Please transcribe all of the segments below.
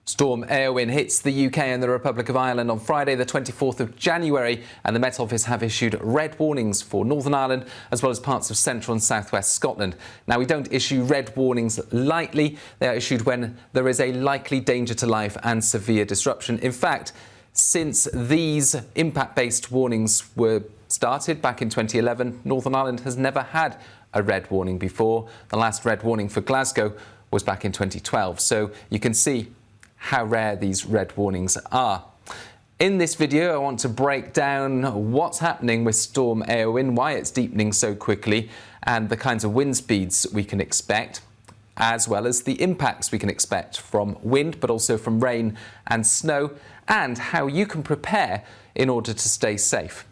Storm Éowyn hits the UK and the Republic of Ireland on Friday the 24th of January, and the Met Office have issued red warnings for Northern Ireland as well as parts of central and southwest Scotland. Now, we don't issue red warnings lightly. They are issued when there is a likely danger to life and severe disruption. In fact, since these impact-based warnings were started back in 2011, Northern Ireland has never had a red warning before. The last red warning for Glasgow was back in 2012. So you can see how rare these red warnings are. In this video, I want to break down what's happening with Storm Éowyn, why it's deepening so quickly, and the kinds of wind speeds we can expect, as well as the impacts we can expect from wind, but also from rain and snow, and how you can prepare in order to stay safe.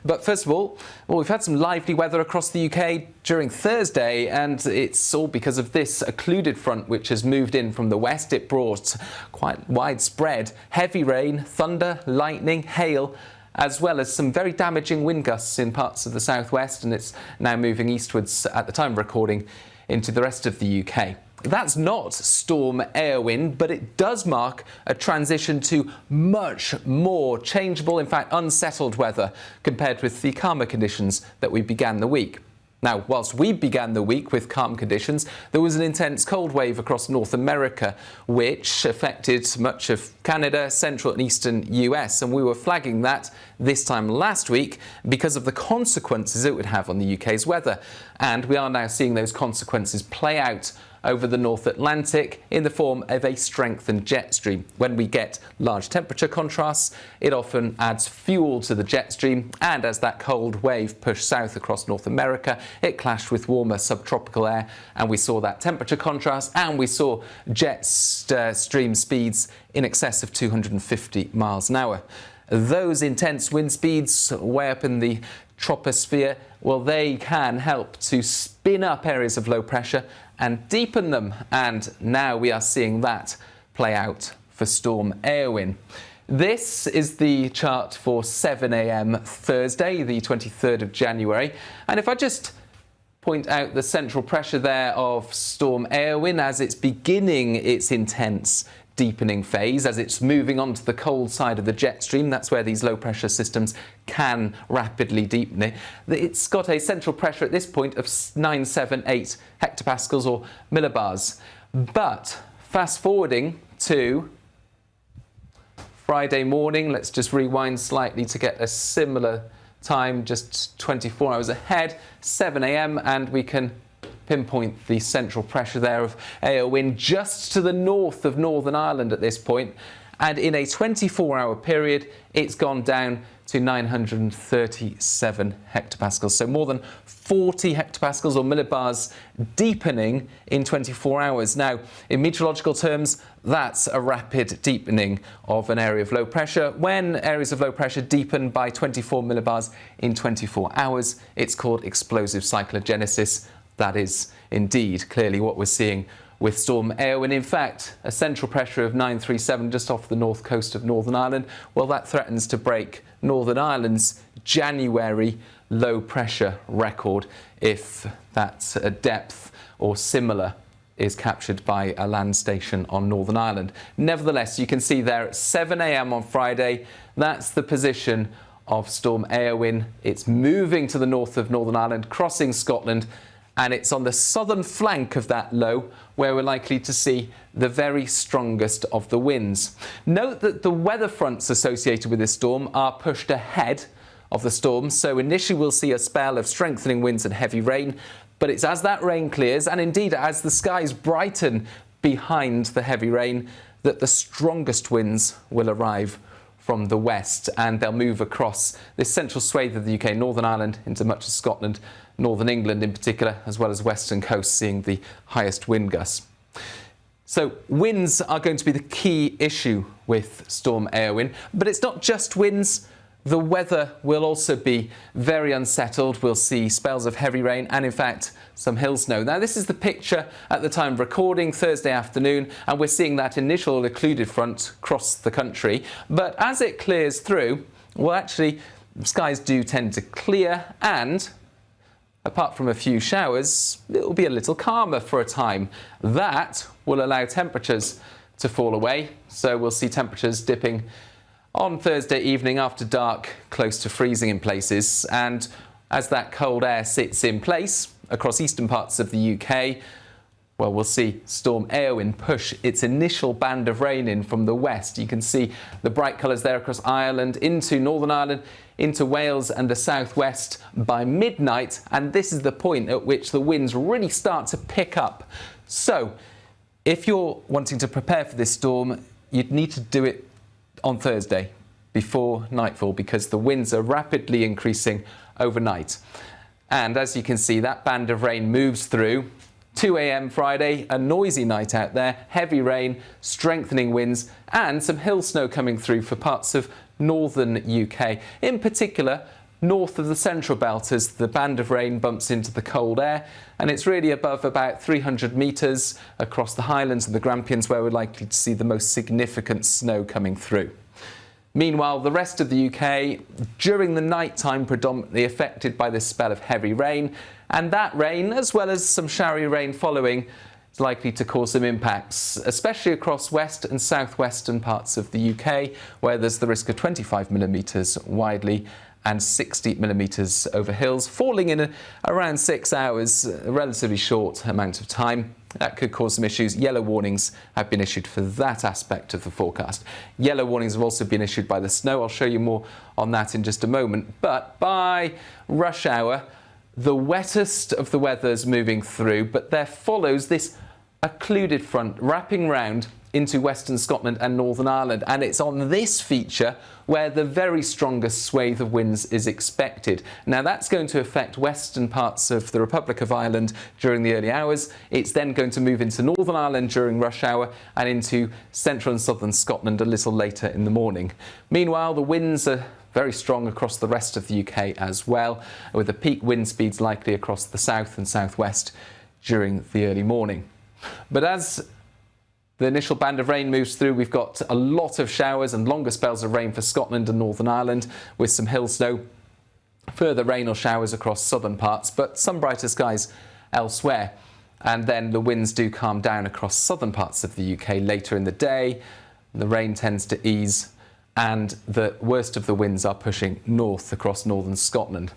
But first of all, we've had some lively weather across the UK during Thursday, and it's all because of this occluded front which has moved in from the west. It brought quite widespread heavy rain, thunder, lightning, hail, as well as some very damaging wind gusts in parts of the southwest, and it's now moving eastwards at the time of recording into the rest of the UK. That's not Storm Éowyn, but it does mark a transition to much more changeable, in fact unsettled weather compared with the calmer conditions that we began the week. Now, whilst we began the week with calm conditions, there was an intense cold wave across North America, which affected much of Canada, central and eastern US, and we were flagging that this time last week because of the consequences it would have on the UK's weather. And we are now seeing those consequences play out over the North Atlantic in the form of a strengthened jet stream. When we get large temperature contrasts, it often adds fuel to the jet stream, and as that cold wave pushed south across North America, it clashed with warmer subtropical air, and we saw that temperature contrast, and we saw jet stream speeds in excess of 250 miles an hour. Those intense wind speeds way up in the troposphere, well, they can help to spin up areas of low pressure and deepen them, and now we are seeing that play out for Storm Éowyn. This is the chart for 7 a.m. Thursday, the 23rd of January, and if I just point out the central pressure there of Storm Éowyn as it's beginning its intense deepening phase, as it's moving onto the cold side of the jet stream. That's where these low pressure systems can rapidly deepen it. It's got a central pressure at this point of 978 hectopascals or millibars. But fast forwarding to Friday morning, let's just rewind slightly to get a similar time, just 24 hours ahead, 7 a.m, and we can pinpoint the central pressure there of Éowyn just to the north of Northern Ireland at this point, and in a 24-hour period it's gone down to 937 hectopascals, so more than 40 hectopascals or millibars deepening in 24 hours. Now, in meteorological terms, that's a rapid deepening of an area of low pressure. When areas of low pressure deepen by 24 millibars in 24 hours, it's called explosive cyclogenesis. That is indeed clearly what we're seeing with Storm Éowyn. In fact, a central pressure of 937 just off the north coast of Northern Ireland, well, that threatens to break Northern Ireland's January low pressure record if that depth or similar is captured by a land station on Northern Ireland. Nevertheless, you can see there at 7 a.m. on Friday, that's the position of Storm Éowyn. It's moving to the north of Northern Ireland, crossing Scotland, and it's on the southern flank of that low where we're likely to see the very strongest of the winds. Note that the weather fronts associated with this storm are pushed ahead of the storm, so initially we'll see a spell of strengthening winds and heavy rain, but it's as that rain clears, and indeed as the skies brighten behind the heavy rain, that the strongest winds will arrive from the west, and they'll move across this central swathe of the UK, Northern Ireland into much of Scotland, Northern England in particular, as well as western coast seeing the highest wind gusts. So winds are going to be the key issue with Storm Éowyn, but it's not just winds. The weather will also be very unsettled. We'll see spells of heavy rain and, in fact, some hail snow. Now, this is the picture at the time of recording, Thursday afternoon, and we're seeing that initial occluded front cross the country. But as it clears through, well, actually, skies do tend to clear, and apart from a few showers, it will be a little calmer for a time. That will allow temperatures to fall away, so we'll see temperatures dipping on Thursday evening after dark, close to freezing in places. And as that cold air sits in place across eastern parts of the UK, well, we'll see Storm Éowyn push its initial band of rain in from the west. You can see the bright colours there across Ireland, into Northern Ireland, into Wales and the southwest by midnight. And this is the point at which the winds really start to pick up. So if you're wanting to prepare for this storm, you'd need to do it on Thursday before nightfall, because the winds are rapidly increasing overnight. And as you can see, that band of rain moves through. 2 a.m. Friday, a noisy night out there, heavy rain, strengthening winds and some hill snow coming through for parts of northern UK. In particular, north of the central belt as the band of rain bumps into the cold air, and it's really above about 300 metres across the Highlands and the Grampians where we're likely to see the most significant snow coming through. Meanwhile, the rest of the UK, during the night time, predominantly affected by this spell of heavy rain, and that rain, as well as some showery rain following, is likely to cause some impacts, especially across west and southwestern parts of the UK, where there's the risk of 25 millimetres widely and 60 millimetres over hills, falling in around 6 hours, a relatively short amount of time. That could cause some issues. Yellow warnings have been issued for that aspect of the forecast. Yellow warnings have also been issued by the snow. I'll show you more on that in just a moment. But by rush hour, the wettest of the weather's moving through, but there follows this occluded front wrapping round into Western Scotland and Northern Ireland, and it's on this feature where the very strongest swathe of winds is expected. Now that's going to affect western parts of the Republic of Ireland during the early hours. It's then going to move into Northern Ireland during rush hour and into central and southern Scotland a little later in the morning. Meanwhile, the winds are very strong across the rest of the UK as well, with the peak wind speeds likely across the south and southwest during the early morning. But as the initial band of rain moves through, we've got a lot of showers and longer spells of rain for Scotland and Northern Ireland, with some hill snow, further rain or showers across southern parts, but some brighter skies elsewhere. And then the winds do calm down across southern parts of the UK later in the day. The rain tends to ease, and the worst of the winds are pushing north across northern Scotland.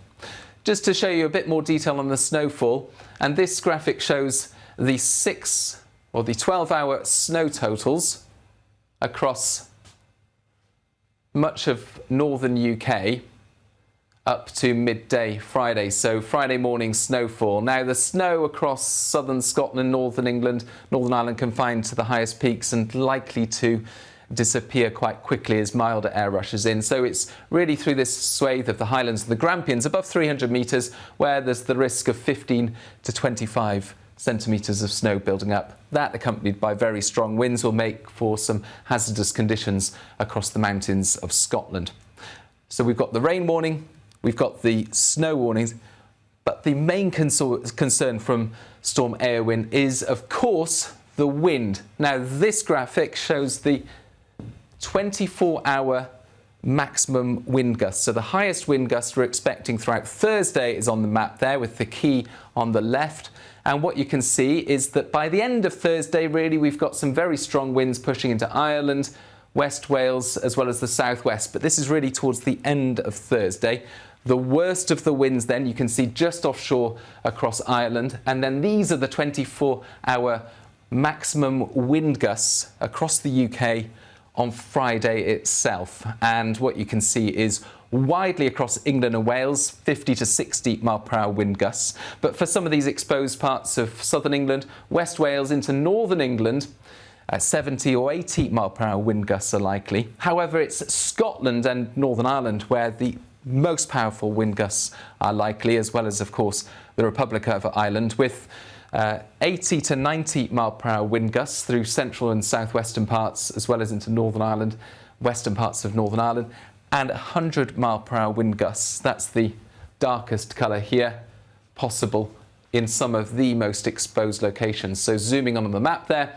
Just to show you a bit more detail on the snowfall, and this graphic shows the 12-hour snow totals across much of northern UK up to midday Friday. So Friday morning snowfall. Now the snow across southern Scotland, northern England, Northern Ireland confined to the highest peaks and likely to disappear quite quickly as milder air rushes in. So it's really through this swathe of the Highlands and the Grampians above 300 metres where there's the risk of 15 to 25 centimetres of snow building up. That, accompanied by very strong winds, will make for some hazardous conditions across the mountains of Scotland. So we've got the rain warning, we've got the snow warnings, but the main concern from Storm Éowyn is, of course, the wind. Now, this graphic shows the 24-hour maximum wind gusts. So the highest wind gust we're expecting throughout Thursday is on the map there with the key on the left. And what you can see is that by the end of Thursday, really, we've got some very strong winds pushing into Ireland, West Wales, as well as the southwest. But this is really towards the end of Thursday. The worst of the winds then you can see just offshore across Ireland. And then these are the 24-hour maximum wind gusts across the UK on Friday itself. And what you can see is widely across England and Wales, 50 to 60 mile/hour wind gusts. But for some of these exposed parts of southern England, West Wales into northern England, 70 or 80 mile/hour wind gusts are likely. However, it's Scotland and Northern Ireland where the most powerful wind gusts are likely, as well as, of course, the Republic of Ireland, with 80 to 90 mile/hour wind gusts through central and southwestern parts, as well as into Northern Ireland, western parts of Northern Ireland, and 100 mile/hour wind gusts. That's the darkest colour here, possible in some of the most exposed locations. So zooming on the map there,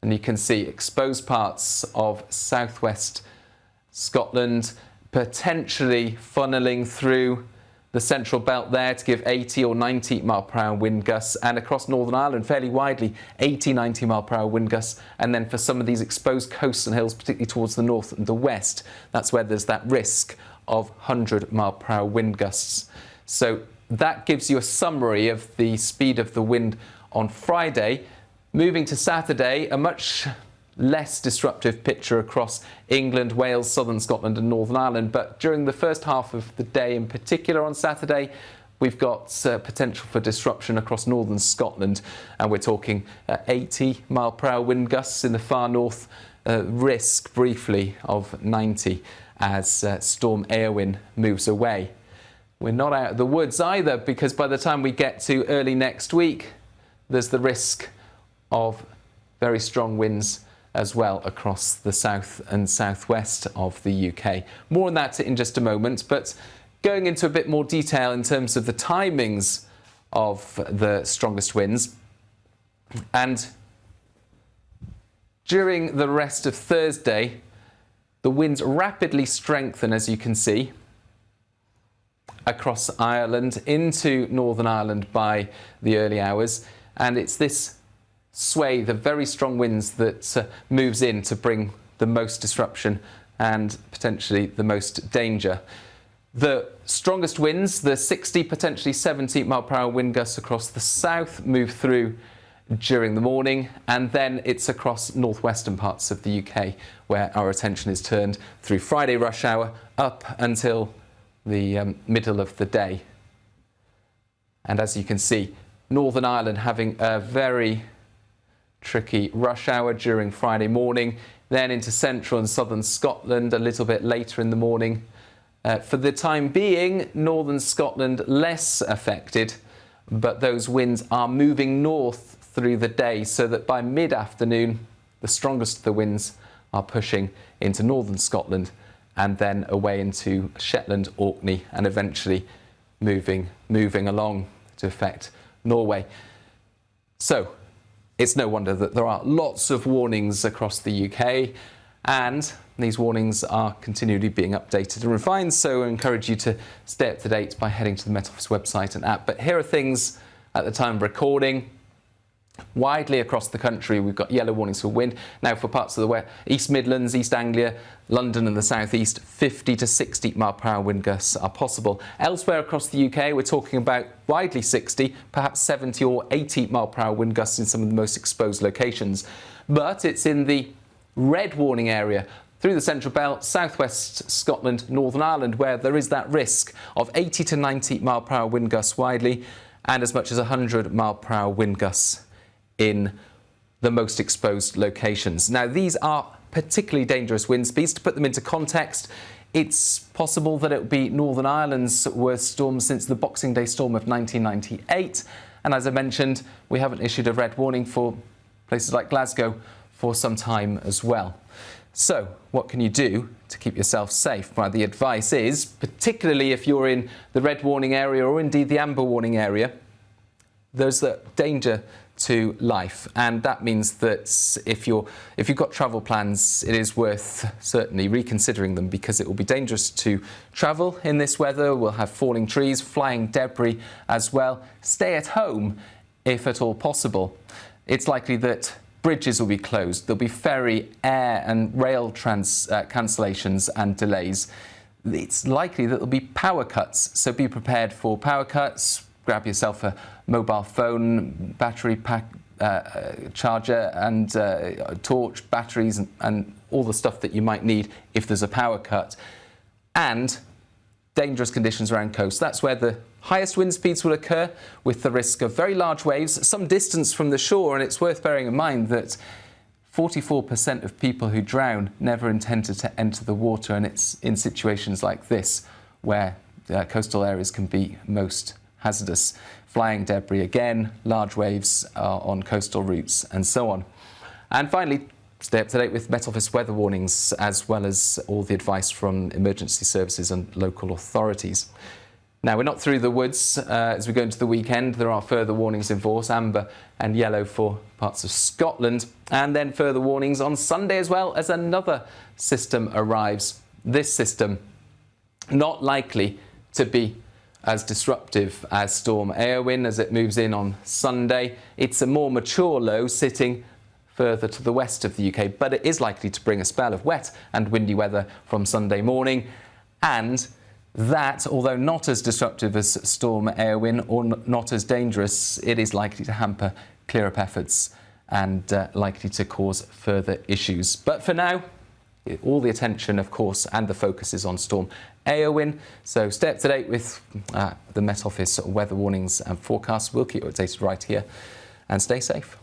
and you can see exposed parts of southwest Scotland, potentially funneling through the central belt there to give 80 or 90 mile per hour wind gusts, and across Northern Ireland fairly widely 80, 90 mile per hour wind gusts. And then for some of these exposed coasts and hills, particularly towards the north and the west, that's where there's that risk of 100 mile per hour wind gusts. So that gives you a summary of the speed of the wind on Friday. Moving to Saturday, a much less disruptive picture across England, Wales, southern Scotland and Northern Ireland. But during the first half of the day in particular on Saturday, we've got potential for disruption across northern Scotland. And we're talking 80 mile per hour wind gusts in the far north, risk briefly of 90 as Storm Éowyn moves away. We're not out of the woods either, because by the time we get to early next week, there's the risk of very strong winds as well across the south and southwest of the UK. More on that in just a moment, but going into a bit more detail in terms of the timings of the strongest winds. And during the rest of Thursday, the winds rapidly strengthen, as you can see, across Ireland into Northern Ireland by the early hours. And it's this swathe of very strong winds that moves in to bring the most disruption and potentially the most danger. The strongest winds, the 60, potentially 70 mile per hour wind gusts across the south, move through during the morning, and then it's across northwestern parts of the UK where our attention is turned through Friday rush hour up until the middle of the day. And as you can see, Northern Ireland having a very tricky rush hour during Friday morning, then into central and southern Scotland a little bit later in the morning. For the time being, northern Scotland less affected, but those winds are moving north through the day, so that by mid-afternoon, the strongest of the winds are pushing into northern Scotland and then away into Shetland, Orkney, and eventually moving along to affect Norway. So it's no wonder that there are lots of warnings across the UK, and these warnings are continually being updated and refined, so I encourage you to stay up to date by heading to the Met Office website and app. But here are things at the time of recording. Widely across the country, we've got yellow warnings for wind. Now for parts of the East Midlands, East Anglia, London and the South East, 50 to 60 mile per hour wind gusts are possible. Elsewhere across the UK, we're talking about widely 60, perhaps 70 or 80 mile per hour wind gusts in some of the most exposed locations. But it's in the red warning area through the Central Belt, southwest Scotland, Northern Ireland, where there is that risk of 80 to 90 mile per hour wind gusts widely and as much as 100 mile per hour wind gusts in the most exposed locations. Now, these are particularly dangerous wind speeds. To put them into context, it's possible that it will be Northern Ireland's worst storm since the Boxing Day storm of 1998. And as I mentioned, we haven't issued a red warning for places like Glasgow for some time as well. So what can you do to keep yourself safe? Well, the advice is, particularly if you're in the red warning area or indeed the amber warning area, there's a danger to life, and that means that if you've got travel plans, it is worth certainly reconsidering them, because it will be dangerous to travel in this weather. We'll have falling trees, flying debris as well. Stay at home if at all possible. It's likely that bridges will be closed. There'll be ferry, air and rail cancellations and delays. It's likely that there'll be power cuts, so be prepared for power cuts. Grab yourself a mobile phone, battery pack, charger and torch, batteries and all the stuff that you might need if there's a power cut. And dangerous conditions around coast. That's where the highest wind speeds will occur, with the risk of very large waves some distance from the shore. And it's worth bearing in mind that 44% of people who drown never intended to enter the water, and it's in situations like this where coastal areas can be most hazardous. Flying debris again, large waves on coastal routes and so on. And finally, stay up to date with Met Office weather warnings, as well as all the advice from emergency services and local authorities. Now, we're not through the woods. As we go into the weekend, there are further warnings in force, amber and yellow for parts of Scotland, and then further warnings on Sunday as well, as another system arrives. This system not likely to be as disruptive as Storm Éowyn as it moves in on Sunday. It's a more mature low sitting further to the west of the UK, but it is likely to bring a spell of wet and windy weather from Sunday morning. And that, although not as disruptive as Storm Éowyn or not as dangerous, it is likely to hamper clear-up efforts and likely to cause further issues. But for now, all the attention, of course, and the focus is on Storm Éowyn. So stay up to date with the Met Office weather warnings and forecasts. We'll keep you updated right here, and stay safe.